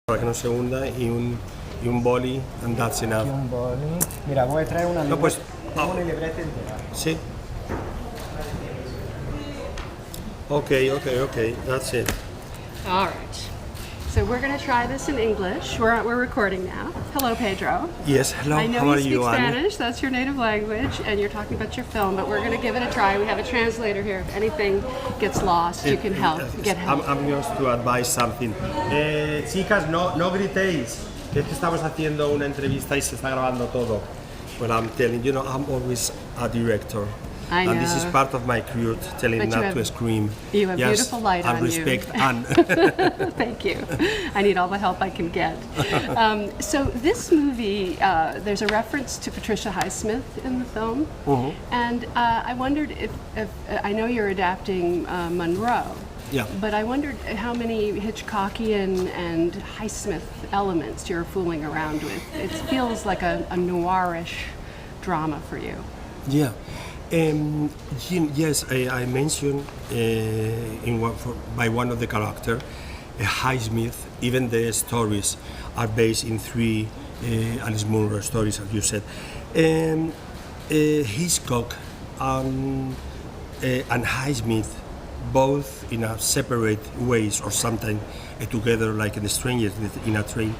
Para que no se hunda y un boli, and that's enough. Aquí un boli. Mira, voy a traer una libreta. No, pues, Tengo una libreta entera. Sí. Okay, that's it. All right. So we're going to try this in English. We're recording now. Hello, Pedro. Yes, hello, I know how are you speak you, Anne? Spanish. That's your native language, and you're talking about your film, but we're going to give it a try. We have a translator here. If anything gets lost, you can help. Get help. I'm just to advise something. Chicas, no gritéis. Que es que estamos haciendo una entrevista y se está grabando todo. Well, I'm telling you, I'm always a director. I know. And this is part of my career, telling But not to scream. You have beautiful light and on respect you. Anne. Thank you. I need all the help I can get. So this movie, there's a reference to Patricia Highsmith in the film, and I wondered if I know you're adapting Monroe. Yeah. But I wondered how many Hitchcockian and Highsmith elements you're fooling around with. It feels like a noirish drama for you. Yeah. Yes, I mentioned by one of the characters, Highsmith. Even the stories are based in three Alice Munro stories, as you said. Hitchcock and Highsmith, both in a separate ways or sometimes together, like in The Strangers in a Train.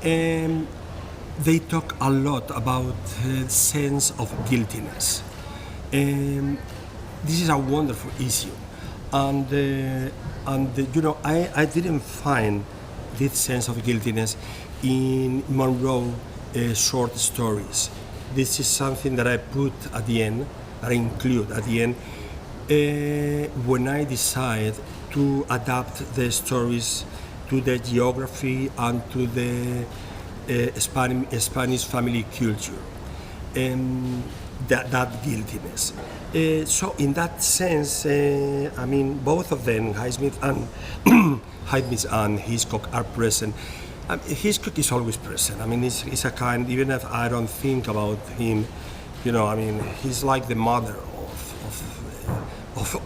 They talk a lot about the sense of guiltiness. This is a wonderful issue, and I didn't find this sense of guiltiness in Monroe short stories. This is something that I put at the end, that I include at the end when I decide to adapt the stories to the geography and to the Spanish family culture. That guiltiness. So in that sense, I mean, both of them, Highsmith and Hitchcock, are present. Hitchcock is always present. I mean, he's a kind, even if I don't think about him, I mean, he's like the mother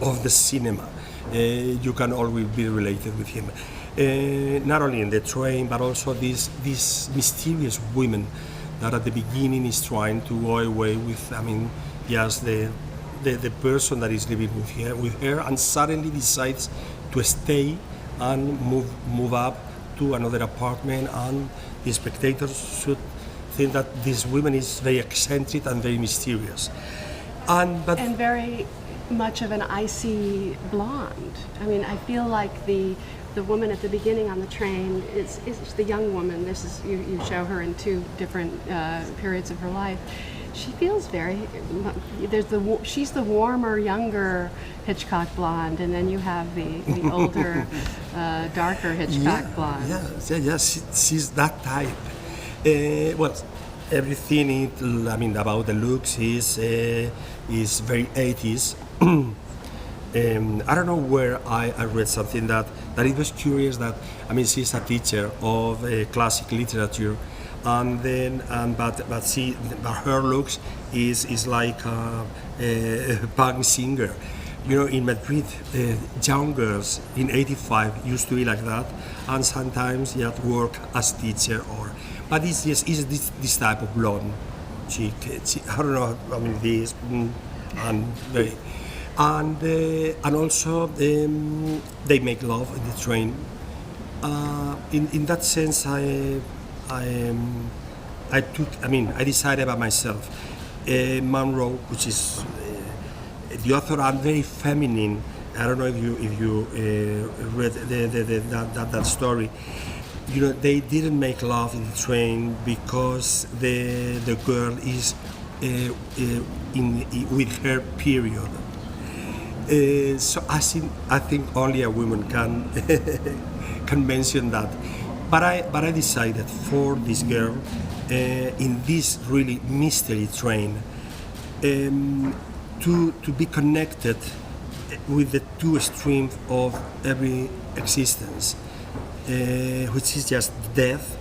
of the cinema. You can always be related with him. Not only in The Train, but also these mysterious women that at the beginning is trying to go away with, I mean, just the person that is living with her, and suddenly decides to stay and move up to another apartment, and the spectators should think that this woman is very eccentric and very mysterious. And very much of an icy blonde. I mean, I feel like the woman at the beginning on the train is the young woman. This is you show her in two different periods of her life. She feels very. She's the warmer, younger Hitchcock blonde, and then you have the older, darker Hitchcock blonde. Yeah. She's that type. Well, everything about the looks is very 80s. I don't know where I read something that it was curious that, I mean, she's a teacher of classic literature, and then but her looks is like a punk singer. In Madrid, young girls in '85 used to be like that, and sometimes work as teacher but it's this type of blonde chick. I don't know. I mean, this and very. And also they make love in the train. In that sense, I decided by myself. Monroe, which is the author, are very feminine. I don't know if you read that story. They didn't make love in the train because the girl is with her period. So I think only a woman can can mention that. But I decided for this girl in this really mystery train to be connected with the two streams of every existence, which is just death.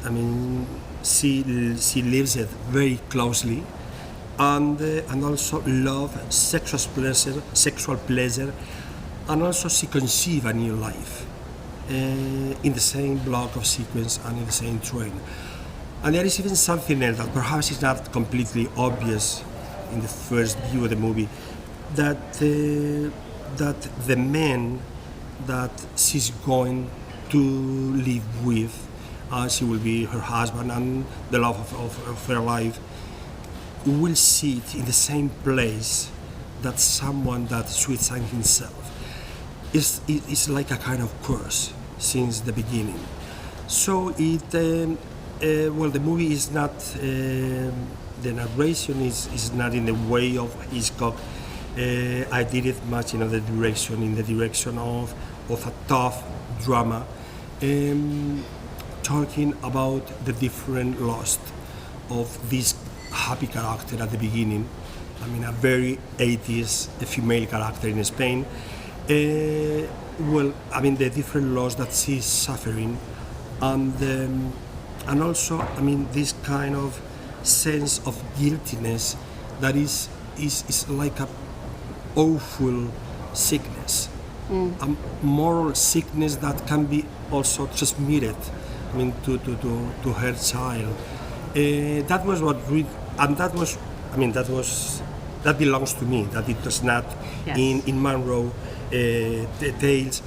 I mean, she lives it very closely. And also love, sexual pleasure, and also she conceives a new life. in the same block of sequence and in the same train. And there is even something else that perhaps is not completely obvious in the first view of the movie, that that the man that she's going to live with, she will be her husband and the love of her life, will sit in the same place that someone that suicides himself. It's like a kind of curse since the beginning. So the movie is not, the narration is not in the way of Hitchcock. I did it much in the direction of a tough drama, talking about the different loss of this happy character at the beginning. I mean, a very 80s female character in Spain. The different loss that she's suffering, and also, this kind of sense of guiltiness that is like a awful sickness, a moral sickness that can be also transmitted, to her child. That was what, and that belongs to me. That it was not in Monroe tales,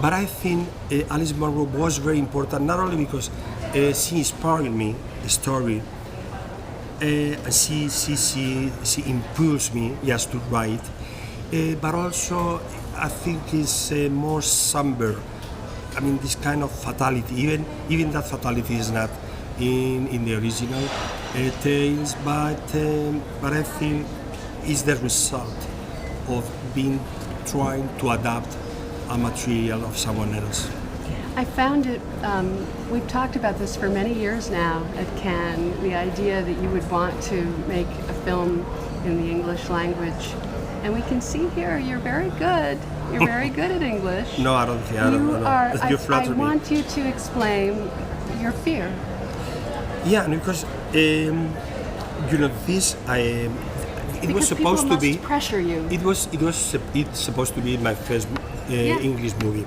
but I think Alice Monroe was very important, not only because she inspired me the story, she impulsed me just to write, but also I think it's more somber. This kind of fatality, even that fatality is not in the original tales, but I think is the result of trying to adapt a material of someone else. I found it, we've talked about this for many years now at Cannes, the idea that you would want to make a film in the English language. And we can see here you're very good. You're very good at English. No, I don't think. I don't know. You flatter I me. want you to explain your fear. Yeah, and because this it was supposed to be pressure you. It's supposed to be my first English movie,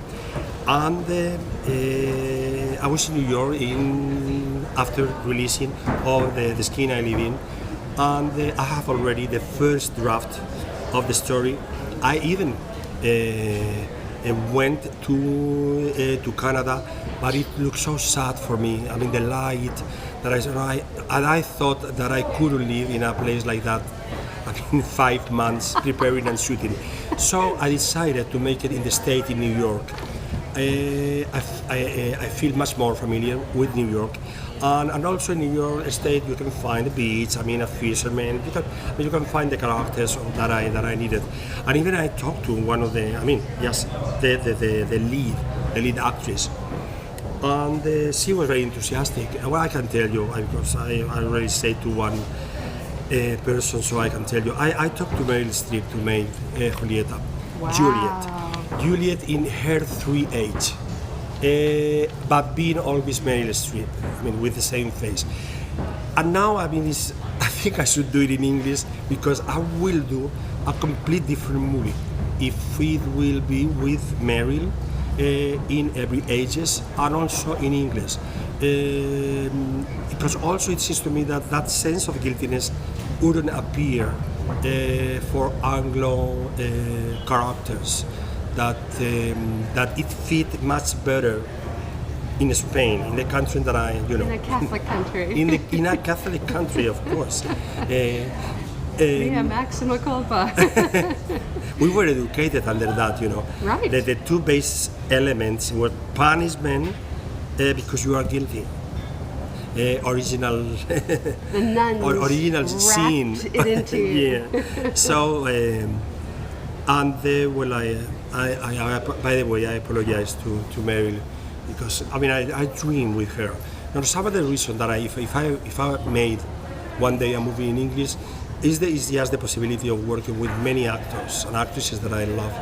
and I was in New York after releasing of the Skin I Live In, and I have already the first draft of the story. I even went to Canada, but it looked so sad for me. The light that I thought that I couldn't live in a place like that. 5 months preparing and shooting. So I decided to make it in the state in New York. I feel much more familiar with New York, and also in New York State you can find the beach. A fisherman. You can find the characters that I needed, and even I talked to one of the lead actress, and she was very enthusiastic. And what I can tell you, because I already said to one person, so I can tell you, I talked to Meryl Streep to make Julieta. Wow. Juliet in her 3 age, but being always Meryl Streep, with the same face. And now, I think I should do it in English, because I will do a complete different movie if it will be with Meryl in every ages and also in English. Because also it seems to me that sense of guiltiness wouldn't appear for Anglo characters, that it fit much better in Spain, in the country that In a Catholic country. in a Catholic country, of course. Yeah, maxima culpa. We were educated under that, Right. The two base elements were punishment because you are guilty. Original The nuns original sin. wrapped it into you. Yeah. So by the way, I apologize to Meryl, because I dream with her. Now, some of the reason that if I made one day a movie in English is just the possibility of working with many actors and actresses that I love,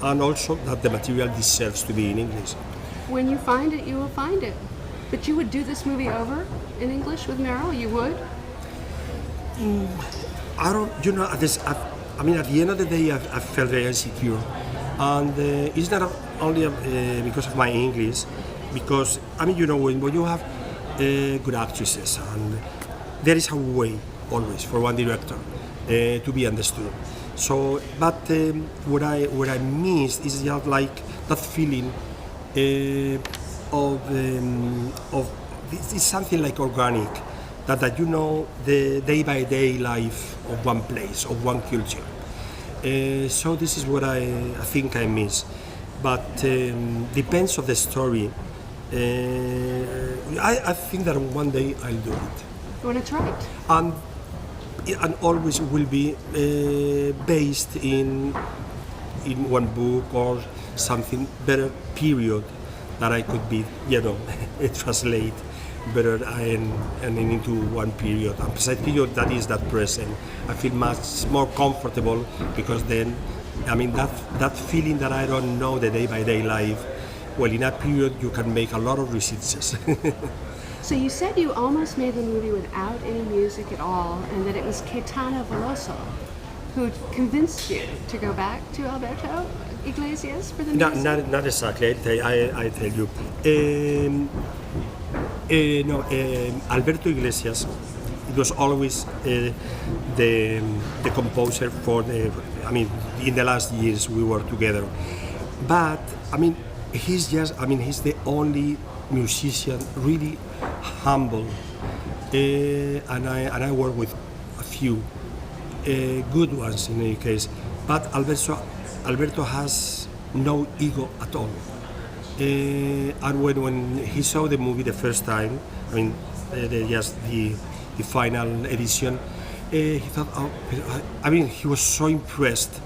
and also that the material deserves to be in English. When you find it, you will find it. But you would do this movie over in English with Meryl? You would? I don't, at the end of the day, I felt very insecure. And it's not only because of my English, because I mean, when you have good actresses, and there is a way always for one director to be understood. So, but what I missed is just like that feeling of it's something like organic, that the day by day life of one place, of one culture. So this is what I think I miss, but depends of the story. I think that one day I'll do it, When it's right. and always will be based in one book or something better period that I could be translate better and into one period. A precise period that is that present. I feel much more comfortable because then, I mean, that feeling that I don't know the day by day life. Well, in that period you can make a lot of researches. So you said you almost made the movie without any music at all, and that it was Caetano Veloso who convinced you to go back to Alberto Iglesias for the music? Not exactly. I tell you. No, Alberto Iglesias. It was always the composer for the. I mean, in the last years we were together, but I mean, he's the only musician really humble, and I work with a few good ones in any case. But Alberto has no ego at all. And when he saw the movie the first time, I mean, the final edition, he thought, I mean, he was so impressed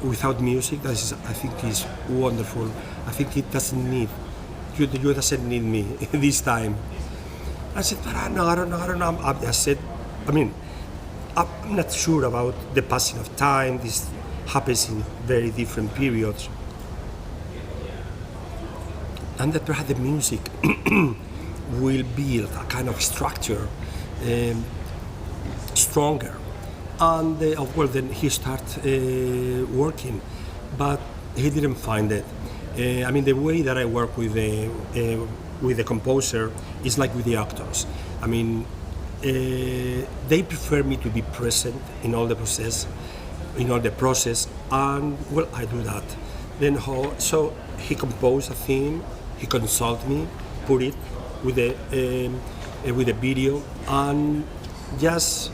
without music. That is, I think, is wonderful. I think it doesn't need, you doesn't need me this time. I said, but I don't know. I said, I mean, I'm not sure about the passing of time. This happens in very different periods. And that perhaps the music will build a kind of structure stronger. And well, then he started working, but he didn't find it. I mean, the way that I work with the composer is like with the actors. I mean, they prefer me to be present in all the process, and well, I do that. Then so he composed a theme, he consulted me, put it with the video, and just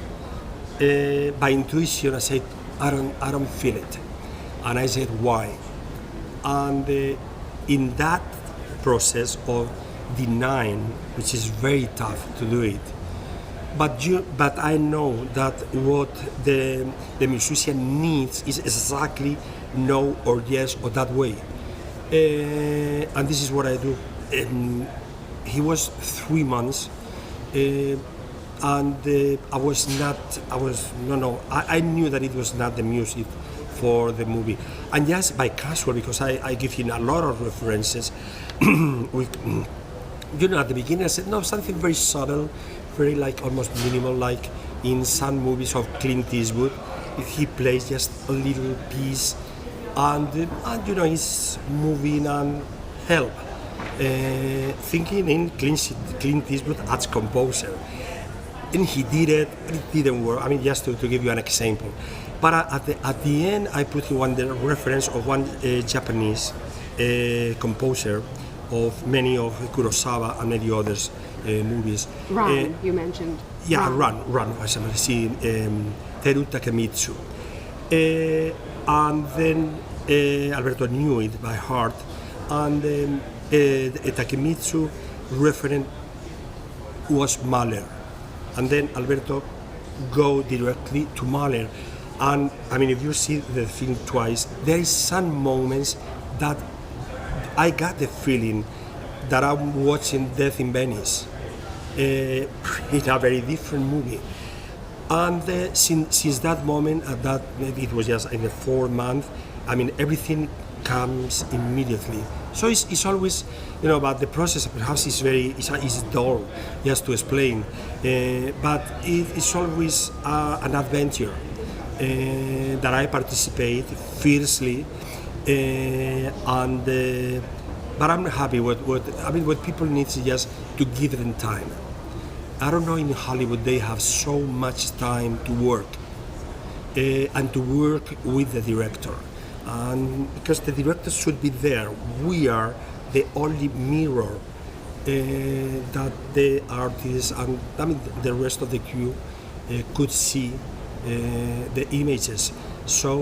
by intuition I said, I don't feel it, and I said why, and in that process of denying, which is very tough to do it. But I know that what the musician needs is exactly no or yes or that way, and this is what I do. He was 3 months, and I knew that it was not the music for the movie, and just by casual, because I give him a lot of references. At the beginning I said, no, something very subtle, very like almost minimal, like in some movies of Clint Eastwood. He plays just a little piece, and he's moving and help. Thinking in Clint Eastwood as composer. And he did it, it didn't work. I mean, just to give you an example. But at the end, I put in the reference of one Japanese composer of many of Kurosawa and many others movies. Ran, you mentioned. Yeah, Ran. I see Teru Takemitsu. And then Alberto knew it by heart. And Takemitsu referent was Mahler. And then Alberto go directly to Mahler. And I mean, if you see the film twice, there is some moments that I got the feeling that I'm watching Death in Venice in a very different movie. And since that moment, maybe it was just in the 4 month, I mean, everything comes immediately. So it's always, but the process perhaps is dull, just to explain. But it's always an adventure that I participate fiercely. But I'm happy. What people need is just to give them time. I don't know, in Hollywood they have so much time to work and to work with the director, and because the director should be there, we are the only mirror that the artists and the rest of the crew could see the images. So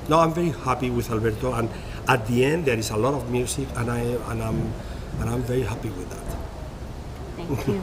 no, I'm very happy with Alberto, and at the end there is a lot of music, and I'm very happy with that. Thank you.